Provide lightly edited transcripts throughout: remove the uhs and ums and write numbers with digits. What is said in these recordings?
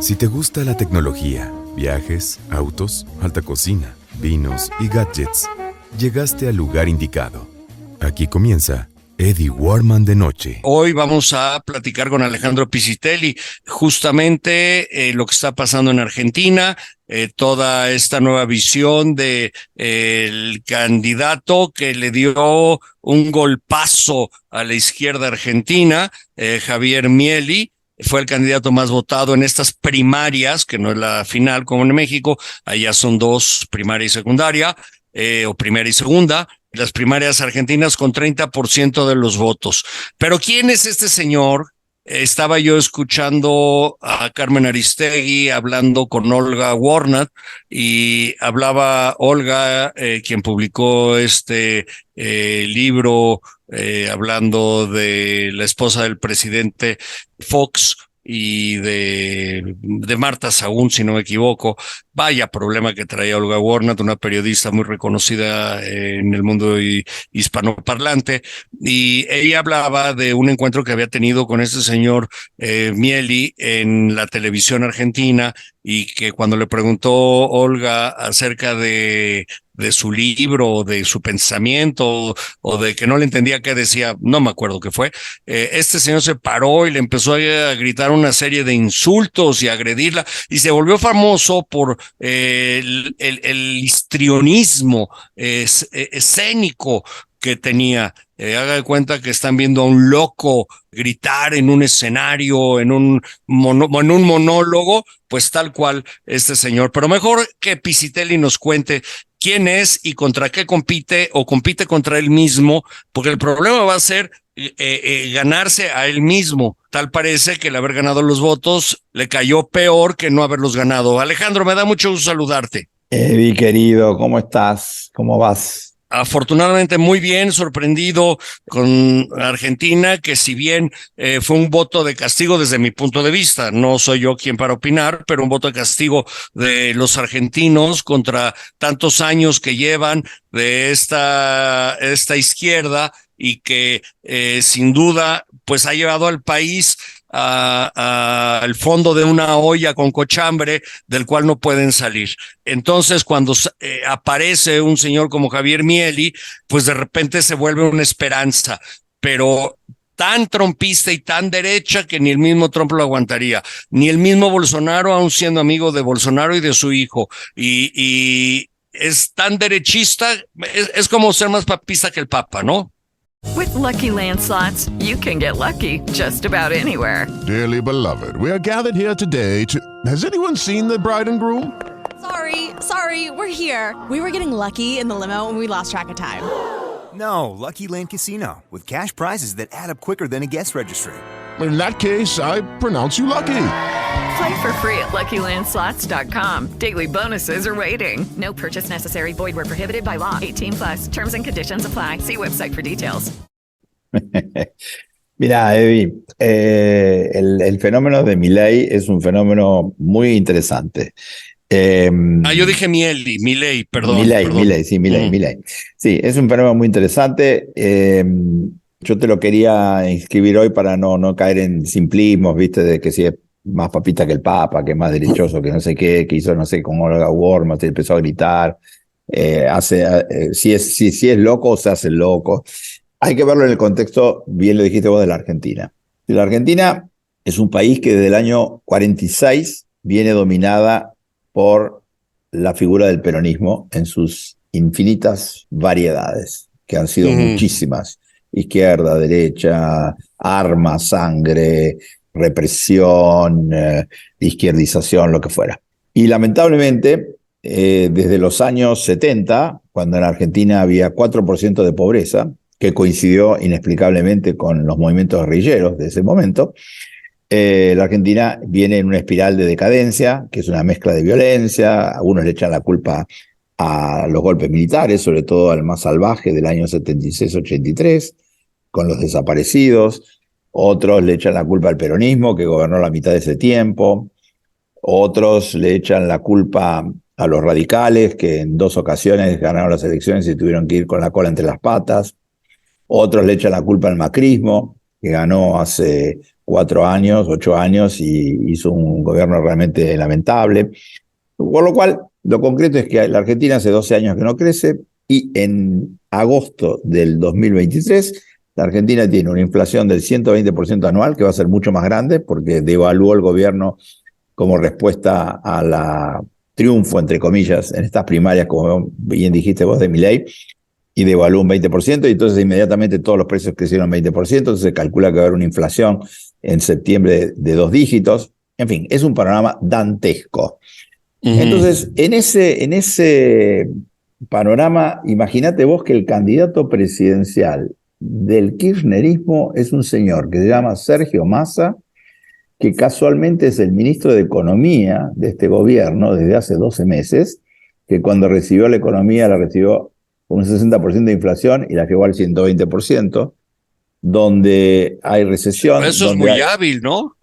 Si te gusta la tecnología, viajes, autos, alta cocina, vinos y gadgets, llegaste al lugar indicado. Aquí comienza Eddie Warman de Noche. Hoy vamos a platicar con Alejandro Piscitelli justamente lo que está pasando en Argentina, toda esta nueva visión de el candidato que le dio un golpazo a la izquierda argentina, Javier Milei. Fue el candidato más votado en estas primarias, que no es la final como en México, allá son dos, primaria y secundaria, o primera y segunda. Las primarias argentinas con 30% de los votos. Pero ¿quién es este señor? Estaba yo escuchando a Carmen Aristegui hablando con Olga Warnat y hablaba Olga, quien publicó este libro hablando de la esposa del presidente Fox y de Marta Sahún, si no me equivoco. Vaya problema que traía Olga Warnat, una periodista muy reconocida en el mundo hispanoparlante, y ella hablaba de un encuentro que había tenido con este señor Milei en la televisión argentina, y que cuando le preguntó Olga acerca de su libro, de su pensamiento, o de que no le entendía qué decía, no me acuerdo qué fue, este señor se paró y le empezó a gritar una serie de insultos y a agredirla, y se volvió famoso por el histrionismo escénico que tenía. Haga de cuenta que están viendo a un loco gritar en un escenario, en un monólogo, pues tal cual este señor. Pero mejor que Piscitelli nos cuente quién es y contra qué compite, o compite contra él mismo, porque el problema va a ser ganarse a él mismo. Tal parece que el haber ganado los votos le cayó peor que no haberlos ganado. Alejandro, me da mucho gusto saludarte. Eddie, querido, ¿cómo estás? ¿Cómo vas? Afortunadamente muy bien, sorprendido con Argentina, que si bien fue un voto de castigo desde mi punto de vista, no soy yo quien para opinar, pero un voto de castigo de los argentinos contra tantos años que llevan de esta izquierda, y que sin duda pues ha llevado al país al fondo de una olla con cochambre del cual no pueden salir. Entonces, cuando aparece un señor como Javier Milei, pues de repente se vuelve una esperanza, pero tan trompista y tan derecha que ni el mismo Trump lo aguantaría, ni el mismo Bolsonaro, aun siendo amigo de Bolsonaro y de su hijo, y es tan derechista, es como ser más papista que el Papa, ¿no? With Lucky Land Slots, you can get lucky just about anywhere. Dearly beloved, we are gathered here today to... Has anyone seen the bride and groom? Sorry, we're here. We were getting lucky in the limo and we lost track of time. No, Lucky Land Casino, with cash prizes that add up quicker than a guest registry. In that case, I pronounce you lucky. Play for free at LuckyLandSlots.com. Daily bonuses are waiting. No purchase necessary. Void where prohibited by law. 18+. Terms and conditions apply. See website for details. Mira, Eddie, el fenómeno de Milei es un fenómeno muy interesante. Yo dije Milei, perdón. Milei. Sí, es un fenómeno muy interesante. Yo te lo quería inscribir hoy para no caer en simplismos, ¿viste? De que si es más papista que el Papa, que es más derechoso, que no sé qué, que hizo no sé con Olga Warnat, y empezó a gritar. Si es loco, se hace loco. Hay que verlo en el contexto, bien lo dijiste vos, de la Argentina. La Argentina es un país que desde el año 46 viene dominada por la figura del peronismo en sus infinitas variedades, que han sido muchísimas. Izquierda, derecha, armas, sangre, represión, izquierdización, lo que fuera. Y lamentablemente, desde los años 70, cuando en Argentina había 4% de pobreza, que coincidió inexplicablemente con los movimientos guerrilleros de ese momento, la Argentina viene en una espiral de decadencia, que es una mezcla de violencia. Algunos le echan la culpa a los golpes militares, sobre todo al más salvaje del año 76-83, con los desaparecidos. Otros le echan la culpa al peronismo, que gobernó la mitad de ese tiempo. Otros le echan la culpa a los radicales, que en 2 ocasiones ganaron las elecciones y tuvieron que ir con la cola entre las patas. Otros le echan la culpa al macrismo, que ganó hace 4 años, 8 años, y hizo un gobierno realmente lamentable. Por lo cual, lo concreto es que la Argentina hace 12 años que no crece, y en agosto del 2023, la Argentina tiene una inflación del 120% anual, que va a ser mucho más grande, porque devaluó el gobierno como respuesta a la triunfo, entre comillas, en estas primarias, como bien dijiste vos, de Milei, y devaluó un 20%, y entonces inmediatamente todos los precios crecieron 20%, entonces se calcula que va a haber una inflación en septiembre de 2 dígitos. En fin, es un panorama dantesco. Entonces, en ese panorama, imagínate vos que el candidato presidencial del kirchnerismo es un señor que se llama Sergio Massa, que casualmente es el ministro de Economía de este gobierno desde hace 12 meses, que cuando recibió la economía la recibió con un 60% de inflación y la llevó al 120%, donde hay recesión. Eso es muy hábil, ¿no?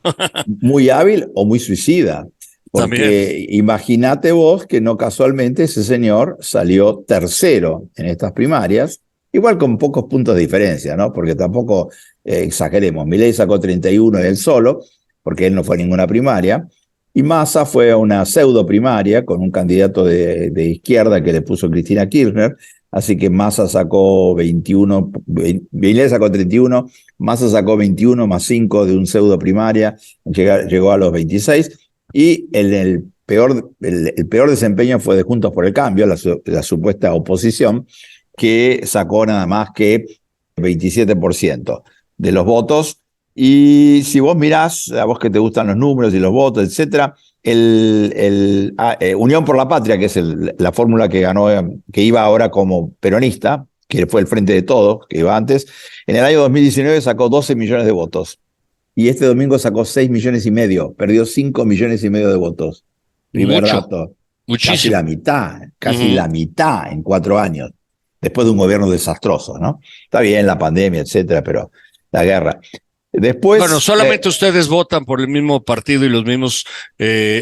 Muy hábil o muy suicida. Porque imagínate vos que no casualmente ese señor salió tercero en estas primarias, igual con pocos puntos de diferencia, ¿no? Porque tampoco exageremos. Milei sacó 31 él solo, porque él no fue a ninguna primaria, y Massa fue a una pseudo primaria con un candidato de izquierda que le puso Cristina Kirchner, así que Massa sacó 21, Milei sacó 31, Massa sacó 21 más 5 de un pseudo primaria, llegó a los 26, y el peor desempeño fue de Juntos por el Cambio, la supuesta oposición, que sacó nada más que 27% de los votos. Y si vos mirás, a vos que te gustan los números y los votos, etcétera, Unión por la Patria, que es la fórmula que ganó, que iba ahora como peronista, que fue el Frente de Todos, que iba antes, en el año 2019 sacó 12 millones de votos. Y este domingo sacó 6 millones y medio, perdió 5 millones y medio de votos. Primer dato. Muchísimo. Casi la mitad en 4 años, después de un gobierno desastroso, ¿no? Está bien la pandemia, etcétera, pero la guerra. Después, bueno, solamente ustedes votan por el mismo partido y los mismos,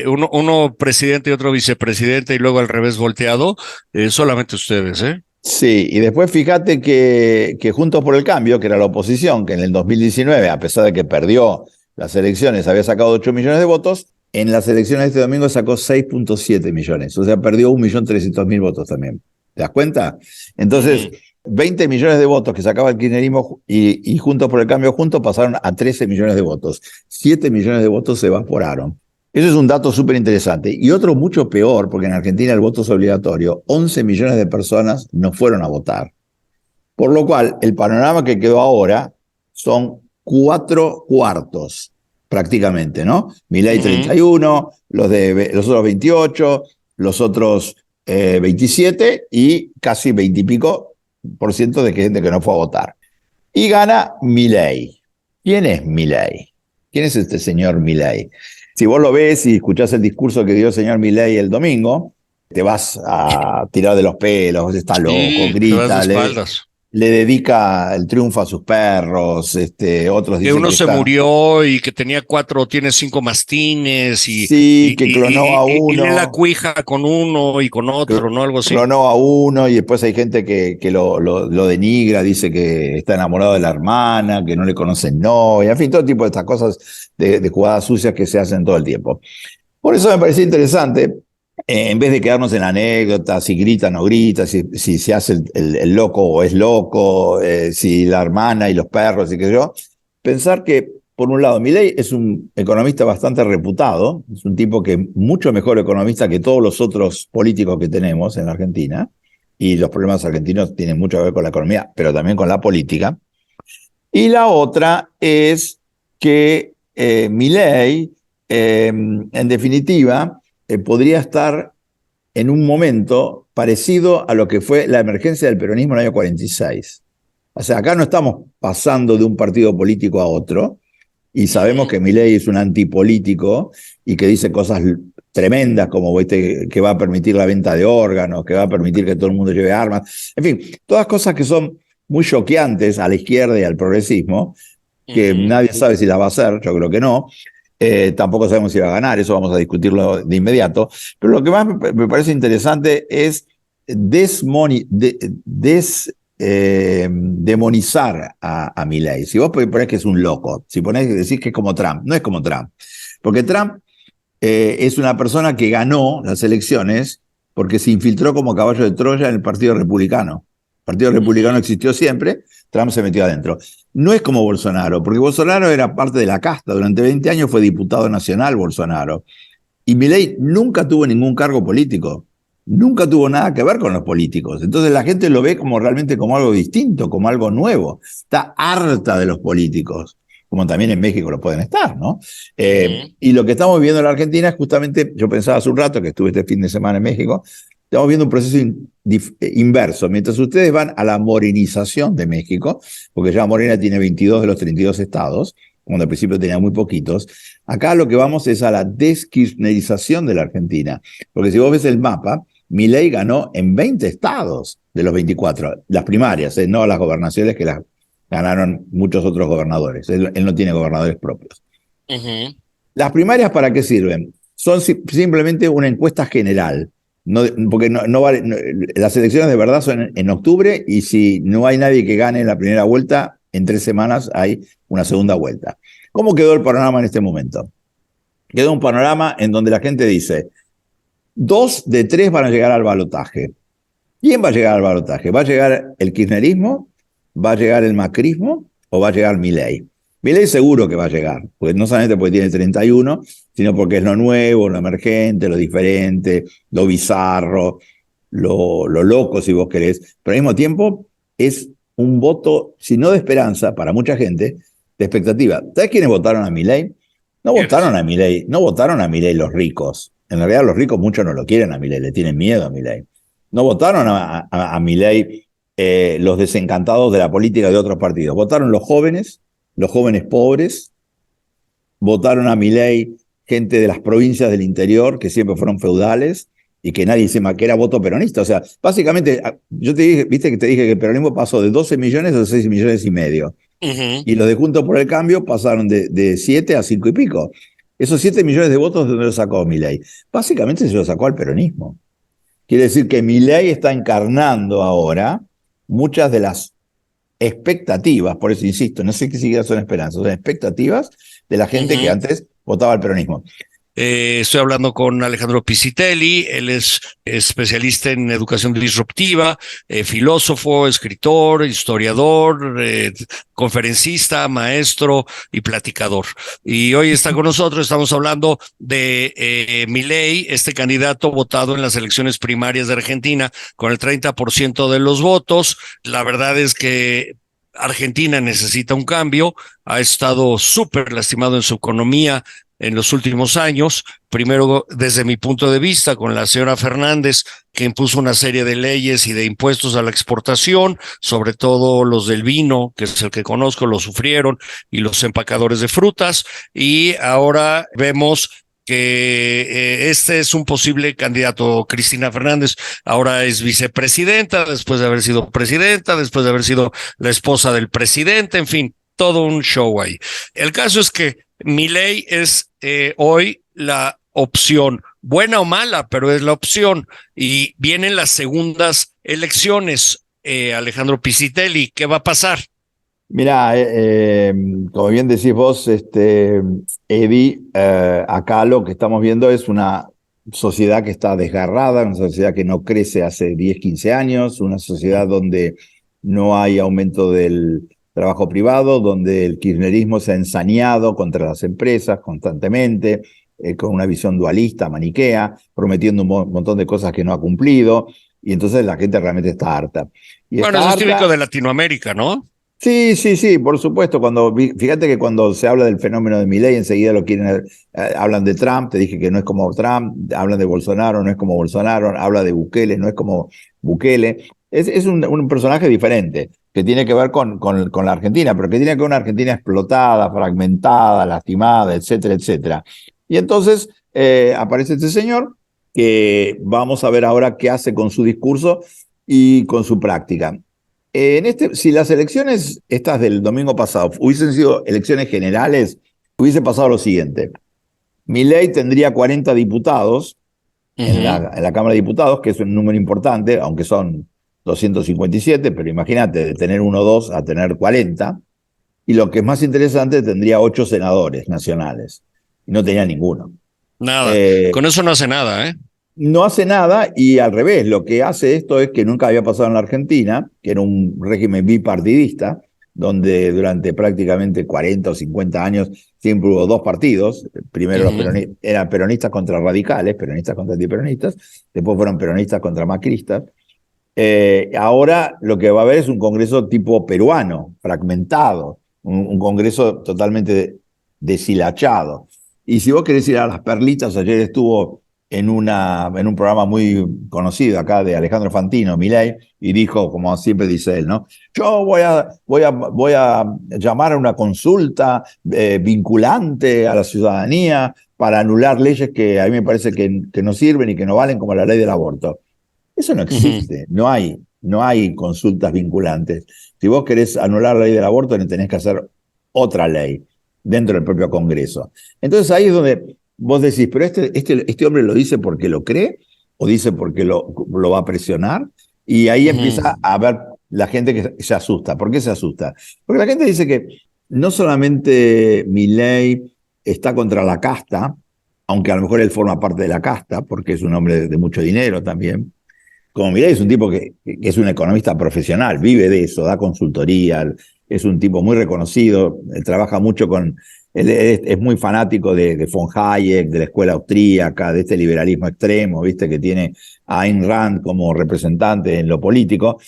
uno presidente y otro vicepresidente y luego al revés volteado, solamente ustedes, ¿eh? Sí, y después fíjate que Juntos por el Cambio, que era la oposición, que en el 2019, a pesar de que perdió las elecciones, había sacado 8 millones de votos, en las elecciones de este domingo sacó 6.7 millones, o sea, perdió 1.300.000 votos también. ¿Te das cuenta? Entonces, 20 millones de votos que sacaba el kirchnerismo y Juntos por el Cambio juntos pasaron a 13 millones de votos. 7 millones de votos se evaporaron. Eso es un dato súper interesante. Y otro mucho peor, porque en Argentina el voto es obligatorio, 11 millones de personas no fueron a votar. Por lo cual, el panorama que quedó ahora son 4 cuartos, prácticamente, ¿no? Milei 31, los otros 28, los otros 27 y casi 20 y pico % de gente que no fue a votar. Y gana Milei. ¿Quién es Milei? ¿Quién es este señor Milei? Si vos lo ves y escuchás el discurso que dio el señor Milei el domingo, te vas a tirar de los pelos, está loco, grita, le dedica el triunfo a sus perros, otros dicen que uno se murió y que tenía 4 o tiene 5 mastines y que clonó a uno. Y lee la cuija con uno y con otro, ¿no? Algo así. Clonó a uno y después hay gente que lo denigra, dice que está enamorado de la hermana, que no le conocen novia, en fin, todo tipo de estas cosas de jugadas sucias que se hacen todo el tiempo. Por eso me pareció interesante. En vez de quedarnos en anécdotas, si grita o no grita, si se hace el loco o es loco, si la hermana y los perros y qué sé yo, pensar que, por un lado, Milei es un economista bastante reputado, es un tipo que mucho mejor economista que todos los otros políticos que tenemos en la Argentina, y los problemas argentinos tienen mucho que ver con la economía, pero también con la política. Y la otra es que Milei, en definitiva, podría estar en un momento parecido a lo que fue la emergencia del peronismo en el año 46. O sea, acá no estamos pasando de un partido político a otro, y sabemos que Milei es un antipolítico y que dice cosas tremendas como que va a permitir la venta de órganos, que va a permitir que todo el mundo lleve armas. En fin, todas cosas que son muy choqueantes a la izquierda y al progresismo, que nadie sabe si las va a hacer, yo creo que no. Tampoco sabemos si va a ganar, eso vamos a discutirlo de inmediato. Pero lo que más me parece interesante es demonizar a Milei. Si vos ponés que es un loco, si decís que es como Trump, no es como Trump. Porque Trump es una persona que ganó las elecciones porque se infiltró como caballo de Troya en el Partido Republicano. El Partido Republicano existió siempre, Trump se metió adentro. No es como Bolsonaro, porque Bolsonaro era parte de la casta. Durante 20 años fue diputado nacional Bolsonaro. Y Milei nunca tuvo ningún cargo político. Nunca tuvo nada que ver con los políticos. Entonces la gente lo ve como realmente como algo distinto, como algo nuevo. Está harta de los políticos, como también en México lo pueden estar, ¿no? Y lo que estamos viendo en la Argentina es justamente, yo pensaba hace un rato que estuve este fin de semana en México, estamos viendo un proceso inverso. Mientras ustedes van a la morenización de México, porque ya Morena tiene 22 de los 32 estados, cuando al principio tenía muy poquitos, acá lo que vamos es a la deskirchnerización de la Argentina. Porque si vos ves el mapa, Milei ganó en 20 estados de los 24, las primarias, no las gobernaciones que las ganaron muchos otros gobernadores. Él no tiene gobernadores propios. ¿Las primarias para qué sirven? Son simplemente una encuesta general. Porque las elecciones de verdad son en octubre y si no hay nadie que gane en la primera vuelta, en 3 semanas hay una segunda vuelta. ¿Cómo quedó el panorama en este momento? Quedó un panorama en donde la gente dice, 2 de 3 van a llegar al balotaje. ¿Quién va a llegar al balotaje? ¿Va a llegar el kirchnerismo? ¿Va a llegar el macrismo? ¿O va a llegar Milei? Milei seguro que va a llegar, porque no solamente porque tiene 31, sino porque es lo nuevo, lo emergente, lo diferente, lo bizarro, lo loco, si vos querés. Pero al mismo tiempo es un voto, si no de esperanza, para mucha gente, de expectativa. ¿Sabés quiénes votaron a Milei? No votaron a Milei los ricos. En realidad los ricos muchos no lo quieren a Milei, le tienen miedo a Milei. No votaron a Milei los desencantados de la política de otros partidos. Votaron los jóvenes pobres, votaron a Milei gente de las provincias del interior que siempre fueron feudales y que nadie se que era voto peronista. O sea, básicamente, yo te dije, viste que te dije que el peronismo pasó de 12 millones a 6 millones y medio. Y los de Juntos por el Cambio pasaron de 7 a 5 y pico. Esos 7 millones de votos, ¿de dónde los sacó Milei? Básicamente se los sacó al peronismo. Quiere decir que Milei está encarnando ahora muchas de las expectativas, por eso insisto, no sé qué siquiera son esperanzas, son expectativas de la gente que antes votaba al peronismo. Estoy hablando con Alejandro Pisitelli, él es especialista en educación disruptiva, filósofo, escritor, historiador, conferencista, maestro y platicador. Y hoy está con nosotros, estamos hablando de Milei, este candidato votado en las elecciones primarias de Argentina con el 30% de los votos. La verdad es que Argentina necesita un cambio, ha estado súper lastimado en su economía en los últimos años, primero desde mi punto de vista con la señora Fernández, que impuso una serie de leyes y de impuestos a la exportación, sobre todo los del vino, que es el que conozco, lo sufrieron, y los empacadores de frutas, y ahora vemos que este es un posible candidato. Cristina Fernández ahora es vicepresidenta, después de haber sido presidenta, después de haber sido la esposa del presidente, en fin, todo un show ahí. El caso es que Milei es hoy la opción, buena o mala, pero es la opción. Y vienen las segundas elecciones. Alejandro Pisitelli, ¿qué va a pasar? Mirá, como bien decís vos, Eddie, acá lo que estamos viendo es una sociedad que está desgarrada, una sociedad que no crece hace 10, 15 años, una sociedad donde no hay aumento del trabajo privado, donde el kirchnerismo se ha ensañado contra las empresas constantemente, con una visión dualista, maniquea, prometiendo un montón de cosas que no ha cumplido, y entonces la gente realmente está harta. Bueno, eso es típico de Latinoamérica, ¿no? Sí, por supuesto. Fíjate que cuando se habla del fenómeno de Milei, enseguida lo quieren, hablan de Trump, te dije que no es como Trump, hablan de Bolsonaro, no es como Bolsonaro, habla de Bukele, no es como Bukele. Es un personaje diferente, que tiene que ver con la Argentina, pero que tiene que ver con una Argentina explotada, fragmentada, lastimada, etcétera, etcétera. Y entonces aparece este señor, que vamos a ver ahora qué hace con su discurso y con su práctica. Si las elecciones estas del domingo pasado hubiesen sido elecciones generales, hubiese pasado lo siguiente. Milei tendría 40 diputados en la Cámara de Diputados, que es un número importante, aunque son 257, pero imagínate, de tener 1 o 2 a tener 40. Y lo que es más interesante, tendría 8 senadores nacionales. Y no tenía ninguno. Nada. Con eso no hace nada, ¿eh? No hace nada, y al revés, lo que hace esto es que nunca había pasado en la Argentina, que era un régimen bipartidista, donde durante prácticamente 40 o 50 años siempre hubo 2 partidos. Primero los eran peronistas contra radicales, peronistas contra antiperonistas, después fueron peronistas contra macristas. Ahora lo que va a haber es un congreso tipo peruano, fragmentado, un congreso totalmente deshilachado. Y si vos querés ir a las perlitas, ayer estuvo en un programa muy conocido acá de Alejandro Fantino, Milei, y dijo, como siempre dice él, ¿no? Yo voy a llamar a una consulta vinculante a la ciudadanía para anular leyes que a mí me parece que no sirven y que no valen, como la ley del aborto. Eso no existe, no hay consultas vinculantes. Si vos querés anular la ley del aborto, tenés que hacer otra ley dentro del propio Congreso. Entonces ahí es donde vos decís, pero este hombre lo dice porque lo cree o dice porque lo va a presionar, y ahí empieza a ver la gente que se asusta. ¿Por qué se asusta? Porque la gente dice que no solamente Milei está contra la casta, aunque a lo mejor él forma parte de la casta, porque es un hombre de mucho dinero también. Como Milei es un tipo que es un economista profesional, vive de eso, da consultoría, es un tipo muy reconocido, trabaja mucho él es muy fanático de von Hayek, de la escuela austríaca, de este liberalismo extremo, viste, que tiene a Ayn Rand como representante en lo político.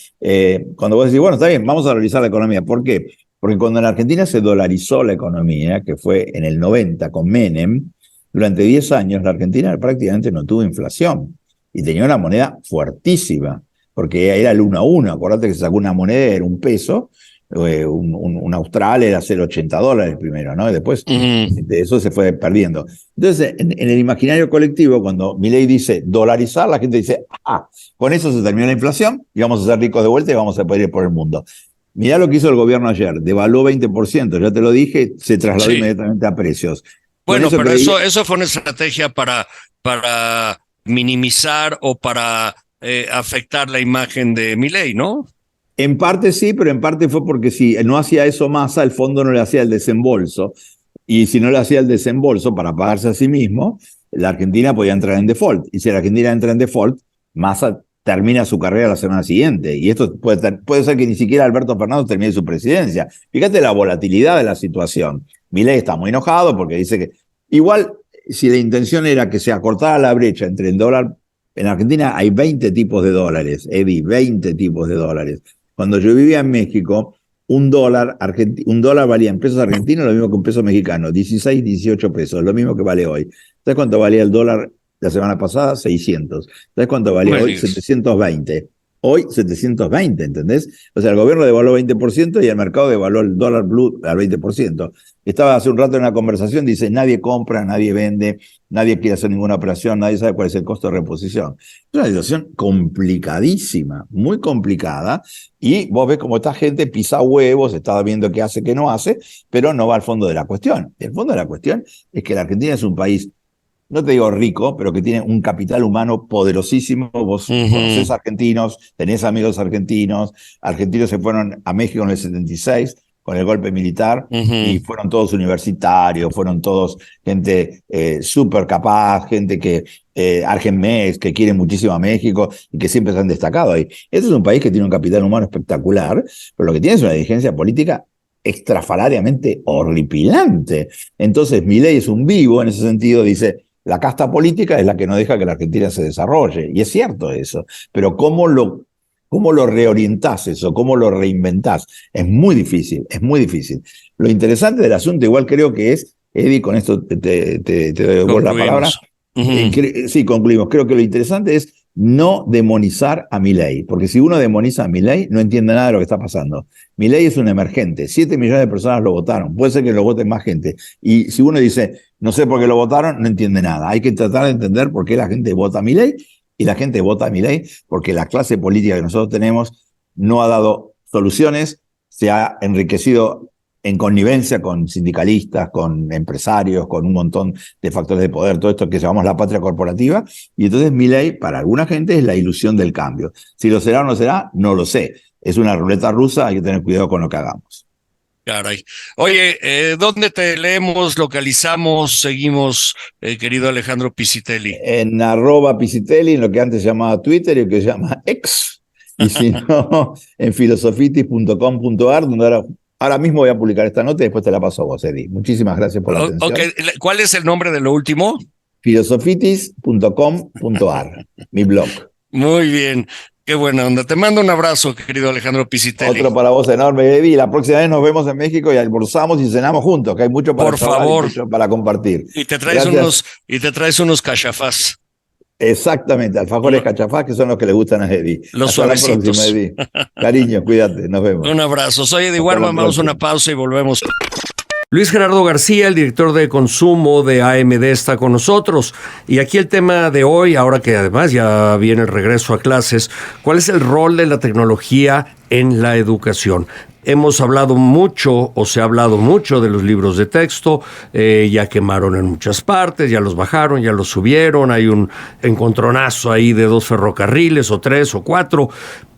Cuando vos decís, bueno, está bien, vamos a analizar la economía. ¿Por qué? Porque cuando en Argentina se dolarizó la economía, que fue en el 90 con Menem, durante 10 años la Argentina prácticamente no tuvo inflación y tenía una moneda fuertísima, porque era el 1 a 1. Acordate que se sacó una moneda, era un peso, un austral era $0.80 primero, ¿no? Y después de eso se fue perdiendo. Entonces, en el imaginario colectivo, cuando Milei dice dolarizar, la gente dice, con eso se terminó la inflación y vamos a ser ricos de vuelta y vamos a poder ir por el mundo. Mirá lo que hizo el gobierno ayer, devaluó 20%, ya te lo dije, se trasladó inmediatamente a precios. Bueno, pero eso fue una estrategia para minimizar o para afectar la imagen de Milei, ¿no? En parte sí, pero en parte fue porque si no hacía eso Massa, el fondo no le hacía el desembolso. Y si no le hacía el desembolso para pagarse a sí mismo, la Argentina podía entrar en default. Y si la Argentina entra en default, Massa termina su carrera la semana siguiente. Y esto puede ser que ni siquiera Alberto Fernández termine su presidencia. Fíjate la volatilidad de la situación. Milei está muy enojado porque dice que igual, si la intención era que se acortara la brecha entre el dólar, en Argentina hay 20 tipos de dólares, Eddie, 20 tipos de dólares. Cuando yo vivía en México, un dólar valía en pesos argentinos lo mismo que un peso mexicano, 16, 18 pesos, lo mismo que vale hoy. ¿Sabes cuánto valía el dólar la semana pasada? 600. ¿Sabes cuánto valía hoy? 720. Hoy 720, ¿entendés? O sea, el gobierno devaluó 20% y el mercado devaluó el dólar blue al 20%. Estaba hace un rato en una conversación, dice, nadie compra, nadie vende, nadie quiere hacer ninguna operación, nadie sabe cuál es el costo de reposición. Es una situación complicadísima, muy complicada, y vos ves cómo esta gente pisa huevos, está viendo qué hace, qué no hace, pero no va al fondo de la cuestión. El fondo de la cuestión es que la Argentina es un país, no te digo rico, pero que tiene un capital humano poderosísimo. Vos conocés argentinos, tenés amigos argentinos se fueron a México en el 76 con el golpe militar y fueron todos universitarios, fueron todos gente súper capaz, gente que argenmex, que quiere muchísimo a México y que siempre se han destacado ahí. Este es un país que tiene un capital humano espectacular, pero lo que tiene es una dirigencia política extrafalariamente horripilante. Entonces Milei es un vivo en ese sentido, dice, la casta política es la que no deja que la Argentina se desarrolle. Y es cierto eso. Pero ¿cómo lo reorientás eso? ¿Cómo lo reinventás? Es muy difícil, es muy difícil. Lo interesante del asunto, igual creo que es, Eddie, con esto te doy la palabra. Sí, concluimos. Creo que lo interesante es no demonizar a Milei, porque si uno demoniza a Milei, no entiende nada de lo que está pasando. Milei es un emergente, 7 millones de personas lo votaron, puede ser que lo voten más gente. Y si uno dice, no sé por qué lo votaron, no entiende nada. Hay que tratar de entender por qué la gente vota a Milei, y la gente vota a Milei porque la clase política que nosotros tenemos no ha dado soluciones, se ha enriquecido en connivencia con sindicalistas, con empresarios, con un montón de factores de poder, todo esto que llamamos la patria corporativa, y entonces Milei, para alguna gente, es la ilusión del cambio. Si lo será o no será, no lo sé. Es una ruleta rusa, hay que tener cuidado con lo que hagamos. Caray. Oye, ¿dónde te leemos, localizamos, seguimos, querido Alejandro Piscitelli? En @Piscitelli, en lo que antes se llamaba Twitter y lo que se llama X, y si no, en filosofitis.com.ar, donde ahora mismo voy a publicar esta nota y después te la paso a vos, Eddie. Muchísimas gracias por la atención. Okay. ¿Cuál es el nombre de lo último? filosofitis.com.ar, mi blog. Muy bien, qué buena onda. Te mando un abrazo, querido Alejandro Piscitelli. Otro para vos enorme, Eddie. La próxima vez nos vemos en México y almorzamos y cenamos juntos, que hay mucho para charlar y mucho para compartir. Y te traes unos cachafás. Exactamente, alfajores cachafás, que son los que le gustan a Eddie. Los Hasta suavecitos. la próxima, Eddie. Cariño, cuídate, nos vemos. Un abrazo. Soy Eddie Hasta Warman, la vamos a próxima. una pausa y volvemos. Luis Gerardo García, el director de consumo de AMD, está con nosotros. Y aquí el tema de hoy, ahora que además ya viene el regreso a clases, ¿cuál es el rol de la tecnología en la educación? Hemos hablado mucho, o se ha hablado mucho de los libros de texto, ya quemaron en muchas partes, ya los bajaron, ya los subieron, hay un encontronazo ahí de 2 ferrocarriles, o 3 o 4,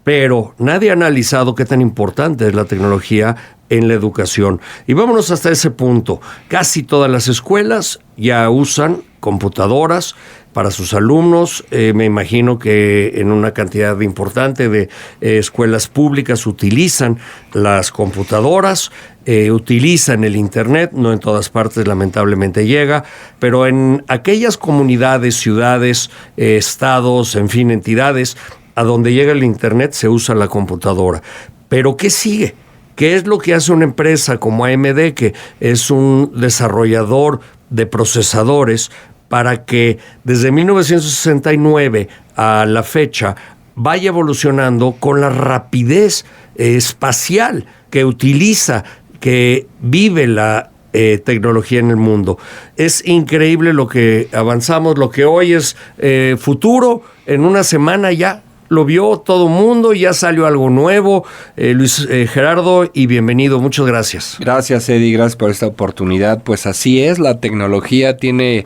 pero nadie ha analizado qué tan importante es la tecnología en la educación. Y vámonos hasta ese punto. Casi todas las escuelas ya usan computadoras para sus alumnos. Me imagino que en una cantidad importante de escuelas públicas utilizan las computadoras, utilizan el Internet, no en todas partes lamentablemente llega, pero en aquellas comunidades, ciudades, estados, en fin, entidades, a donde llega el Internet se usa la computadora. Pero ¿qué sigue? ¿Qué es lo que hace una empresa como AMD, que es un desarrollador de procesadores, para que desde 1969 a la fecha vaya evolucionando con la rapidez espacial que utiliza, que vive la tecnología en el mundo? Es increíble lo que avanzamos, lo que hoy es futuro, en una semana ya lo vio todo mundo, ya salió algo nuevo. Luis Gerardo, y bienvenido, muchas gracias. Gracias, Eddie, gracias por esta oportunidad. Pues así es, la tecnología tiene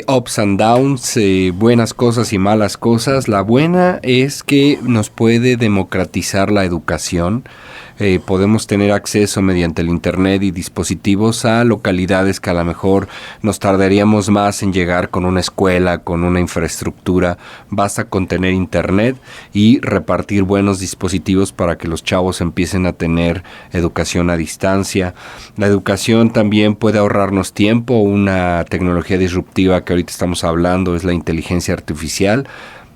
ups and downs, buenas cosas y malas cosas. La buena es que nos puede democratizar la educación. Podemos tener acceso mediante el Internet y dispositivos a localidades que a lo mejor nos tardaríamos más en llegar con una escuela, con una infraestructura. Basta con tener Internet y repartir buenos dispositivos para que los chavos empiecen a tener educación a distancia. La educación también puede ahorrarnos tiempo. Una tecnología disruptiva que ahorita estamos hablando es la inteligencia artificial.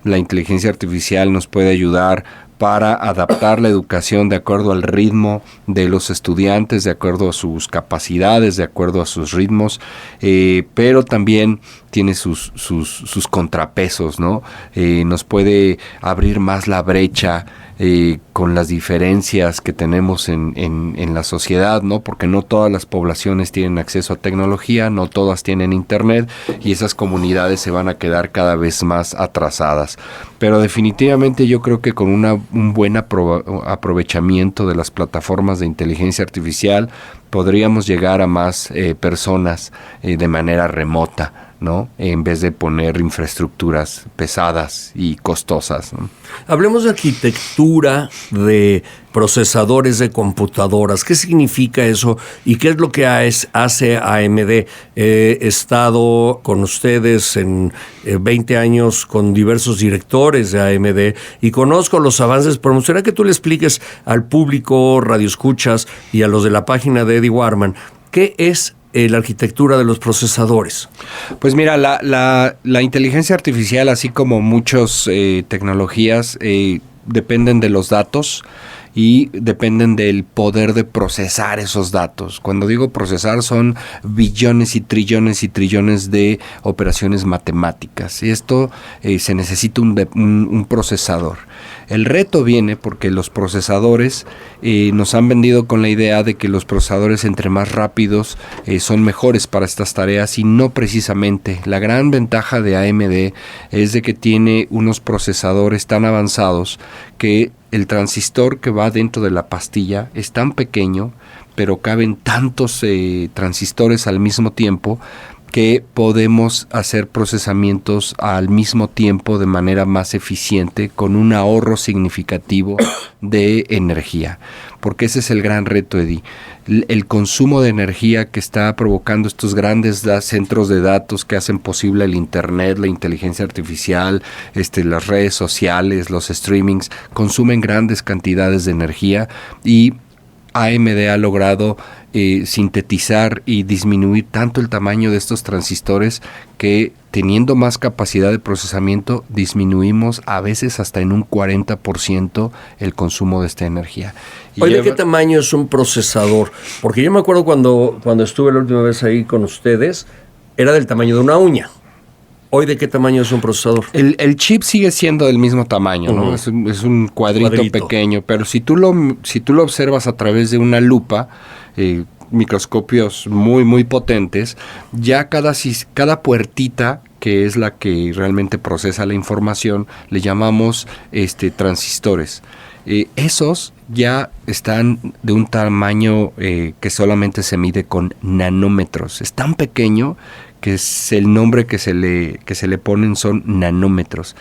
La inteligencia artificial nos puede ayudar para adaptar la educación de acuerdo al ritmo de los estudiantes, de acuerdo a sus capacidades, de acuerdo a sus ritmos, pero también tiene sus contrapesos, ¿no? Nos puede abrir más la brecha con las diferencias que tenemos en la sociedad, ¿no? Porque no todas las poblaciones tienen acceso a tecnología, no todas tienen Internet, y esas comunidades se van a quedar cada vez más atrasadas. Pero definitivamente yo creo que con un buen aprovechamiento de las plataformas de inteligencia artificial podríamos llegar a más personas de manera remota, ¿no? En vez de poner infraestructuras pesadas y costosas, ¿no? Hablemos de arquitectura de procesadores de computadoras. ¿Qué significa eso y qué es lo que hace AMD? He estado con ustedes en 20 años con diversos directores de AMD y conozco los avances, pero me gustaría que tú le expliques al público, radioescuchas y a los de la página de Eddie Warman, ¿qué es la arquitectura de los procesadores? Pues mira, la inteligencia artificial, así como muchas tecnologías, dependen de los datos y dependen del poder de procesar esos datos. Cuando digo procesar, son billones y trillones de operaciones matemáticas. Y esto se necesita un procesador. El reto viene porque los procesadores nos han vendido con la idea de que los procesadores entre más rápidos son mejores para estas tareas, y no precisamente. La gran ventaja de AMD es de que tiene unos procesadores tan avanzados que el transistor que va dentro de la pastilla es tan pequeño pero caben tantos transistores al mismo tiempo que podemos hacer procesamientos al mismo tiempo de manera más eficiente con un ahorro significativo de energía. Porque ese es el gran reto, Eddie. El consumo de energía que está provocando estos grandes centros de datos que hacen posible el Internet, la inteligencia artificial, las redes sociales, los streamings, consumen grandes cantidades de energía y AMD ha logrado sintetizar y disminuir tanto el tamaño de estos transistores que teniendo más capacidad de procesamiento disminuimos a veces hasta en un 40% el consumo de esta energía. Oye, ¿de qué tamaño es un procesador? Porque yo me acuerdo cuando estuve la última vez ahí con ustedes, era del tamaño de una uña. ¿Hoy de qué tamaño es un procesador? El chip sigue siendo del mismo tamaño, ¿no? Es un cuadrito pequeño, pero si tú lo observas a través de una lupa, microscopios muy, muy potentes, ya cada puertita, que es la que realmente procesa la información, le llamamos transistores. Esos ya están de un tamaño que solamente se mide con nanómetros. Es tan pequeño que es el nombre que se le ponen son nanómetros.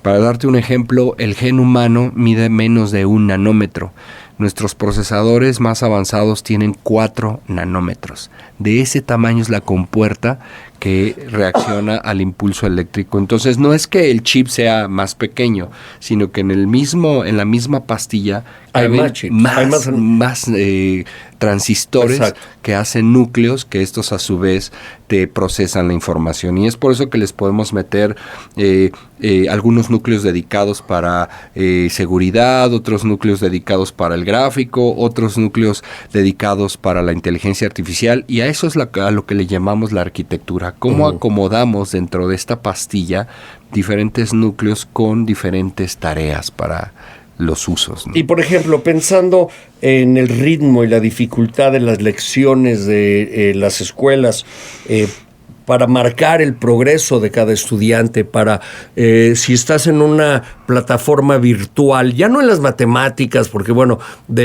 Para darte un ejemplo, el gen humano mide menos de 1 nanómetro. Nuestros procesadores más avanzados tienen 4 nanómetros. De ese tamaño es la compuerta que reacciona al impulso eléctrico. Entonces no es que el chip sea más pequeño, sino que en la misma pastilla hay más transistores. Exacto. Que hacen núcleos que estos a su vez te procesan la información. Y es por eso que les podemos meter algunos núcleos dedicados para seguridad, otros núcleos dedicados para el gráfico, otros núcleos dedicados para la inteligencia artificial, y a eso es a lo que le llamamos la arquitectura. ¿Cómo acomodamos dentro de esta pastilla diferentes núcleos con diferentes tareas para los usos, ¿no? Y por ejemplo, pensando en el ritmo y la dificultad de las lecciones de las escuelas, para marcar el progreso de cada estudiante, para si estás en una plataforma virtual, ya no en las matemáticas, porque bueno,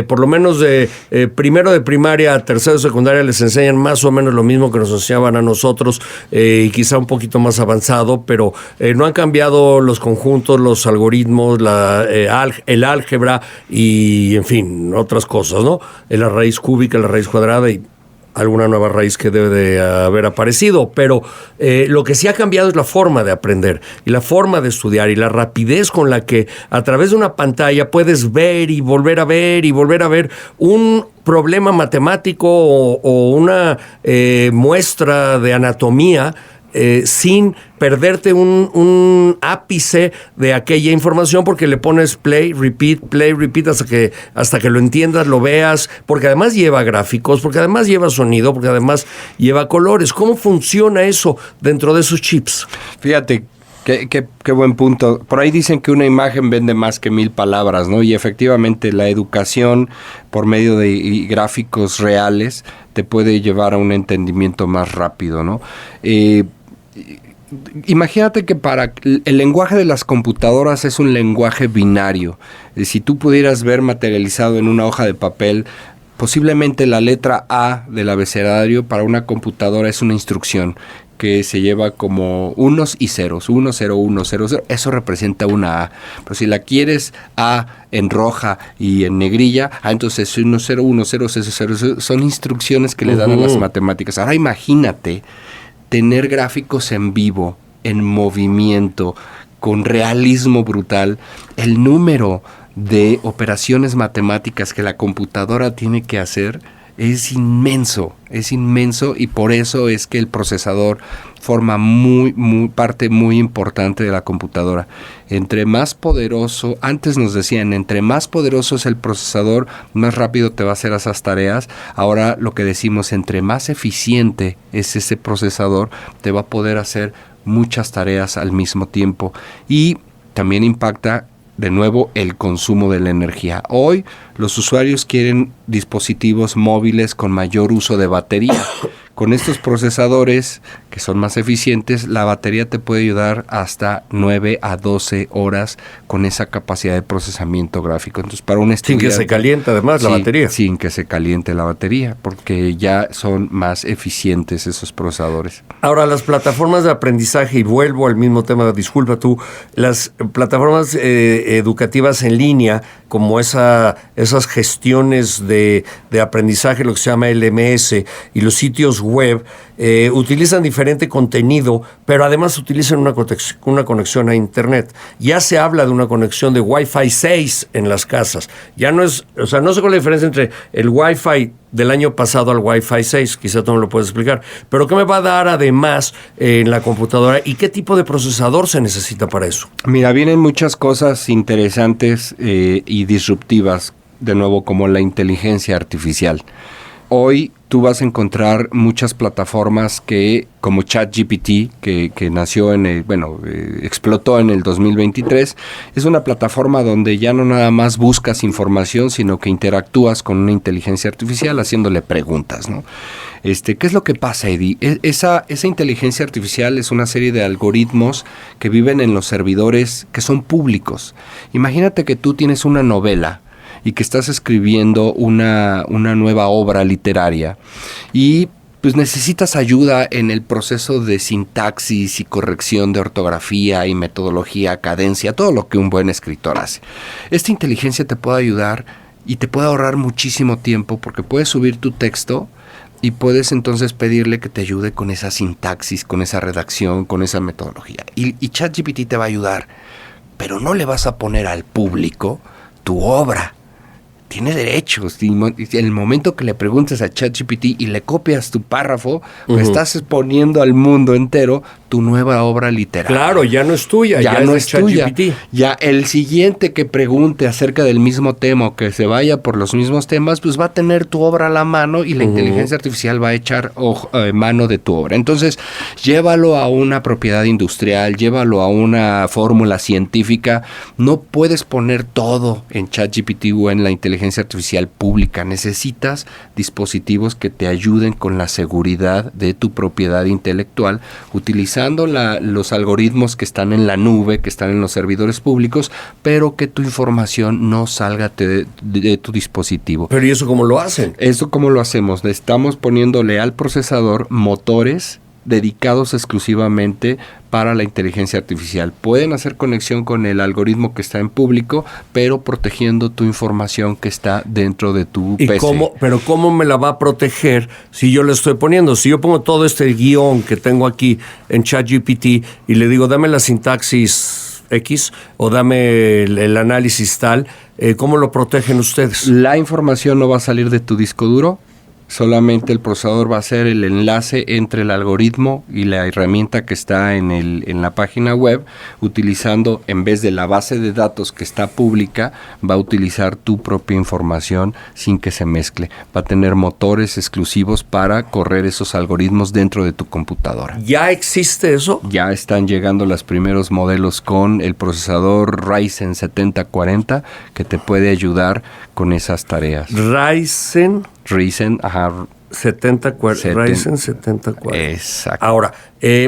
por lo menos de primero de primaria a tercero de secundaria les enseñan más o menos lo mismo que nos enseñaban a nosotros, y quizá un poquito más avanzado, pero no han cambiado los conjuntos, los algoritmos, el álgebra y en fin, otras cosas, ¿no? La raíz cúbica, la raíz cuadrada y alguna nueva raíz que debe de haber aparecido, pero lo que sí ha cambiado es la forma de aprender y la forma de estudiar y la rapidez con la que a través de una pantalla puedes ver y volver a ver y volver a ver un problema matemático o una muestra de anatomía sin perderte un ápice de aquella información, porque le pones play, repeat, hasta que lo entiendas, lo veas, porque además lleva gráficos, porque además lleva sonido, porque además lleva colores. ¿Cómo funciona eso dentro de esos chips? Fíjate, qué buen punto. Por ahí dicen que una imagen vende más que 1000 palabras, ¿no? Y efectivamente la educación por medio de gráficos reales te puede llevar a un entendimiento más rápido, ¿no? Imagínate que para el lenguaje de las computadoras es un lenguaje binario. Si tú pudieras ver materializado en una hoja de papel, posiblemente la letra A del abecedario para una computadora es una instrucción que se lleva como unos y ceros, 1, 0, 1, 0, 0, eso representa una A. Pero si la quieres A en roja y en negrilla, entonces 1, 0, 1, 0, 0, 0, 0, son instrucciones que le dan a las matemáticas. Ahora imagínate tener gráficos en vivo, en movimiento, con realismo brutal, el número de operaciones matemáticas que la computadora tiene que hacer es inmenso, y por eso es que el procesador forma parte muy importante de la computadora. Entre más poderoso, antes nos decían, entre más poderoso es el procesador, más rápido te va a hacer esas tareas. Ahora lo que decimos, entre más eficiente es ese procesador, te va a poder hacer muchas tareas al mismo tiempo. Y también impacta de nuevo el consumo de la energía. Hoy los usuarios quieren dispositivos móviles con mayor uso de batería. Con estos procesadores que son más eficientes, la batería te puede ayudar hasta 9 a 12 horas con esa capacidad de procesamiento gráfico. Entonces, para un estudiante... Sin que se caliente además la batería. Sin que se caliente la batería, porque ya son más eficientes esos procesadores. Ahora, las plataformas de aprendizaje, y vuelvo al mismo tema, disculpa tú, las plataformas educativas en línea, como esas gestiones de aprendizaje, lo que se llama LMS, y los sitios web, utilizan diferente contenido, pero además utilizan una conexión a Internet. Ya se habla de una conexión de Wi-Fi 6 en las casas. Ya no es, o sea, no sé cuál es la diferencia entre el Wi-Fi del año pasado al Wi-Fi 6, quizá tú me lo puedes explicar, pero ¿qué me va a dar además en la computadora y qué tipo de procesador se necesita para eso? Mira, vienen muchas cosas interesantes y disruptivas, de nuevo, como la inteligencia artificial. Hoy tú vas a encontrar muchas plataformas como ChatGPT, que nació explotó en el 2023. Es una plataforma donde ya no nada más buscas información, sino que interactúas con una inteligencia artificial haciéndole preguntas, ¿no? ¿Qué es lo que pasa, Eddie? Esa inteligencia artificial es una serie de algoritmos que viven en los servidores que son públicos. Imagínate que tú tienes una novela y que estás escribiendo una nueva obra literaria y pues necesitas ayuda en el proceso de sintaxis y corrección de ortografía y metodología, cadencia, todo lo que un buen escritor hace. Esta inteligencia te puede ayudar y te puede ahorrar muchísimo tiempo porque puedes subir tu texto y puedes entonces pedirle que te ayude con esa sintaxis, con esa redacción, con esa metodología. Y ChatGPT te va a ayudar, pero no le vas a poner al público tu obra. Tiene derechos. Y en el momento que le preguntes a ChatGPT y le copias tu párrafo, pues estás exponiendo al mundo entero tu nueva obra literaria. Claro, ya no es tuya, ya no es tuya. Ya el siguiente que pregunte acerca del mismo tema o que se vaya por los mismos temas, pues va a tener tu obra a la mano y la inteligencia artificial va a echar mano de tu obra. Entonces, llévalo a una propiedad industrial, llévalo a una fórmula científica. No puedes poner todo en ChatGPT o en la inteligencia artificial pública. Necesitas dispositivos que te ayuden con la seguridad de tu propiedad intelectual, utilizando los algoritmos que están en la nube, que están en los servidores públicos, pero que tu información no salga de tu dispositivo. ¿Pero y eso cómo lo hacen? ¿Eso cómo lo hacemos? Estamos poniéndole al procesador motores dedicados exclusivamente para la inteligencia artificial. Pueden hacer conexión con el algoritmo que está en público, pero protegiendo tu información que está dentro de tu PC. Pero ¿cómo me la va a proteger si yo le estoy poniendo? Si yo pongo todo este guión que tengo aquí en ChatGPT y le digo, dame la sintaxis X o dame el análisis tal, ¿cómo lo protegen ustedes? La información no va a salir de tu disco duro. Solamente el procesador va a hacer el enlace entre el algoritmo y la herramienta que está en la página web, utilizando, en vez de la base de datos que está pública, va a utilizar tu propia información sin que se mezcle. Va a tener motores exclusivos para correr esos algoritmos dentro de tu computadora. ¿Ya existe eso? Ya están llegando los primeros modelos con el procesador Ryzen 7040 que te puede ayudar con esas tareas. Ryzen 7040. Ryzen 7040. Exacto. Ahora,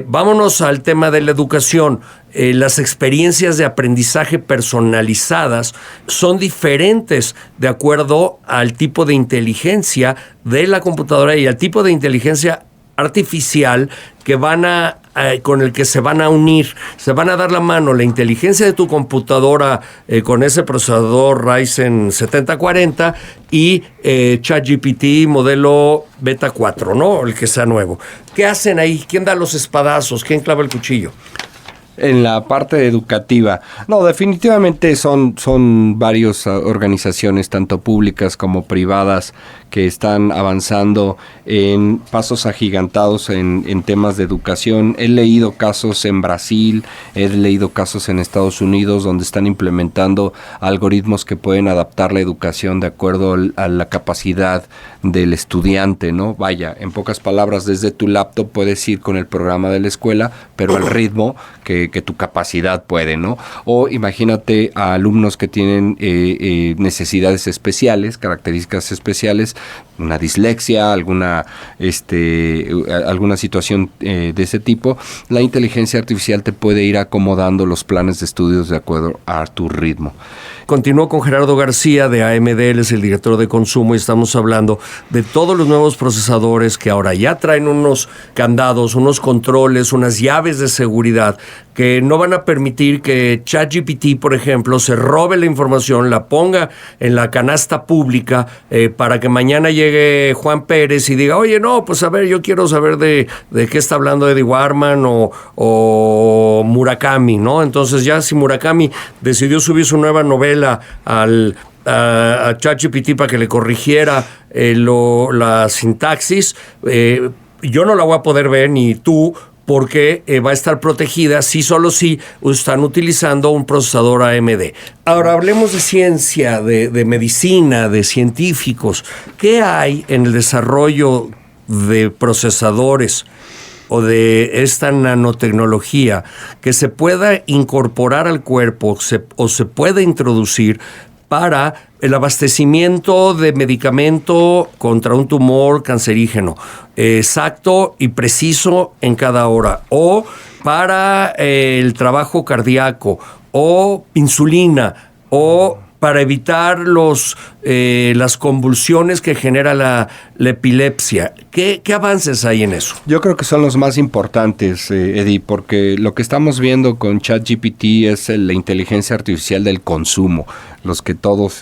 vámonos al tema de la educación. Las experiencias de aprendizaje personalizadas son diferentes de acuerdo al tipo de inteligencia de la computadora y al tipo de inteligencia artificial que con el que se van a unir, se van a dar la mano la inteligencia de tu computadora con ese procesador Ryzen 7040 y ChatGPT modelo Beta 4, ¿no? El que sea nuevo. ¿Qué hacen ahí? ¿Quién da los espadazos? ¿Quién clava el cuchillo? En la parte educativa, no, definitivamente son varias organizaciones, tanto públicas como privadas, que están avanzando en pasos agigantados en temas de educación. He leído casos en Brasil, he leído casos en Estados Unidos, donde están implementando algoritmos que pueden adaptar la educación de acuerdo a la capacidad del estudiante, ¿no? Vaya, en pocas palabras, desde tu laptop puedes ir con el programa de la escuela, pero al ritmo que que tu capacidad puede, ¿no? O imagínate a alumnos que tienen necesidades especiales, características especiales, una dislexia, alguna situación de ese tipo. La inteligencia artificial te puede ir acomodando los planes de estudios de acuerdo a tu ritmo. Continúo con Gerardo García de AMD, él es el director de consumo y estamos hablando de todos los nuevos procesadores que ahora ya traen unos candados, unos controles, unas llaves de seguridad que no van a permitir que ChatGPT, por ejemplo, se robe la información, la ponga en la canasta pública para que mañana llegue Juan Pérez y diga, oye, no, pues a ver, yo quiero saber de qué está hablando Eddie Warman o Murakami, ¿no? Entonces ya si Murakami decidió subir su nueva novela a ChatGPT para que le corrigiera la sintaxis, yo no la voy a poder ver ni tú, porque va a estar protegida solo si están utilizando un procesador AMD. Ahora hablemos de ciencia, de medicina, de científicos. ¿Qué hay en el desarrollo de procesadores o de esta nanotecnología que se pueda incorporar al cuerpo o se pueda introducir para el abastecimiento de medicamento contra un tumor cancerígeno, exacto y preciso en cada hora, o para el trabajo cardíaco, o insulina, o para evitar las convulsiones que genera la epilepsia? ¿Qué avances hay en eso? Yo creo que son los más importantes, Eddie, porque lo que estamos viendo con ChatGPT es la inteligencia artificial del consumo, los que todos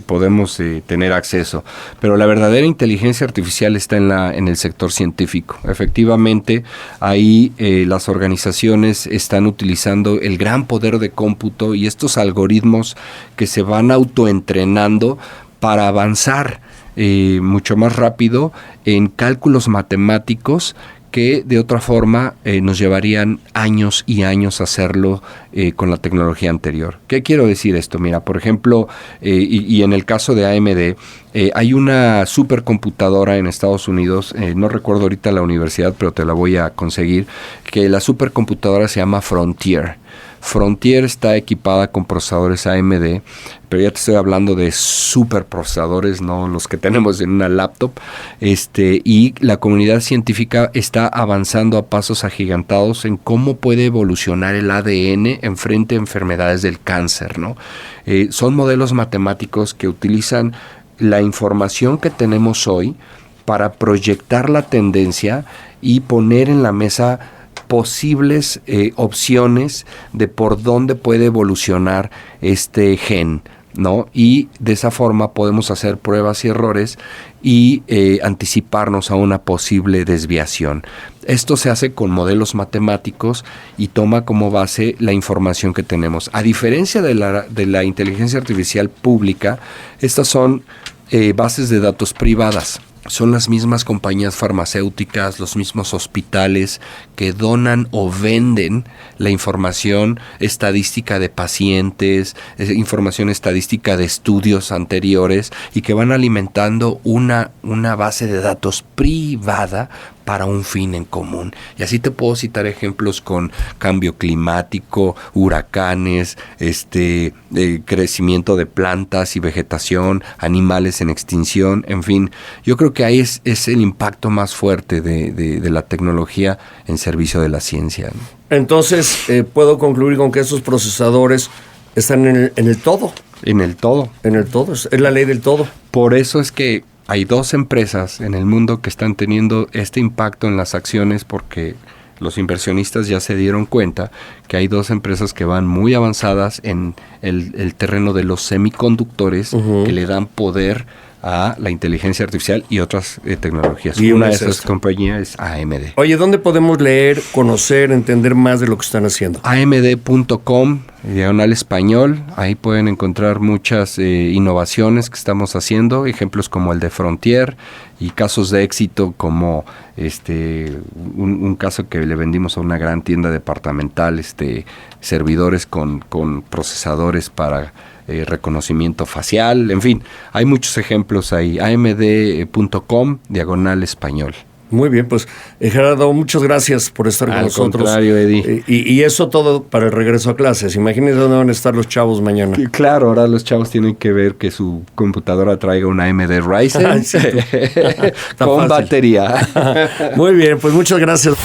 podemos tener acceso. Pero la verdadera inteligencia artificial está en el sector científico. Efectivamente, ahí las organizaciones están utilizando el gran poder de cómputo y estos algoritmos que se van autoentrenando para avanzar mucho más rápido en cálculos matemáticos que de otra forma nos llevarían años y años hacerlo con la tecnología anterior. ¿Qué quiero decir esto? Mira, por ejemplo, y en el caso de AMD, hay una supercomputadora en Estados Unidos, no recuerdo ahorita la universidad, pero te la voy a conseguir, que la supercomputadora se llama Frontier. Frontier está equipada con procesadores AMD, pero ya te estoy hablando de superprocesadores, no los que tenemos en una laptop, y la comunidad científica está avanzando a pasos agigantados en cómo puede evolucionar el ADN en frente a enfermedades del cáncer, ¿no? Son modelos matemáticos que utilizan la información que tenemos hoy para proyectar la tendencia y poner en la mesa posibles opciones de por dónde puede evolucionar este gen, ¿no? Y de esa forma podemos hacer pruebas y errores y anticiparnos a una posible desviación. Esto se hace con modelos matemáticos y toma como base la información que tenemos. A diferencia de la inteligencia artificial pública, estas son bases de datos privadas. Son las mismas compañías farmacéuticas, los mismos hospitales que donan o venden la información estadística de pacientes, información estadística de estudios anteriores y que van alimentando una base de datos privada para un fin en común. Y así te puedo citar ejemplos con cambio climático, huracanes, crecimiento de plantas y vegetación, animales en extinción, en fin. Yo creo que ahí es el impacto más fuerte de la tecnología en servicio de la ciencia, ¿no? Entonces, puedo concluir con que estos procesadores están en el todo. En el todo. En el todo, es la ley del todo. Por eso es que hay 2 empresas en el mundo que están teniendo este impacto en las acciones porque los inversionistas ya se dieron cuenta que hay 2 empresas que van muy avanzadas en el terreno de los semiconductores que le dan poder a la inteligencia artificial y otras tecnologías. Y una de esas compañías es AMD. Oye, ¿dónde podemos leer, conocer, entender más de lo que están haciendo? AMD.com/español. Ahí pueden encontrar muchas innovaciones que estamos haciendo, ejemplos como el de Frontier y casos de éxito como un caso que le vendimos a una gran tienda departamental, servidores con procesadores para reconocimiento facial, en fin, hay muchos ejemplos ahí. AMD.com/español. Muy bien, pues Gerardo, muchas gracias por estar con nosotros. Al contrario, Eddie. Y eso todo para el regreso a clases. Imagínense dónde van a estar los chavos mañana. Claro, ahora los chavos tienen que ver que su computadora traiga una AMD Ryzen Sí, con fácil. batería. Muy bien, pues muchas gracias.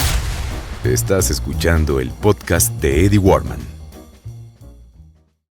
Estás escuchando el podcast de Eddie Warman.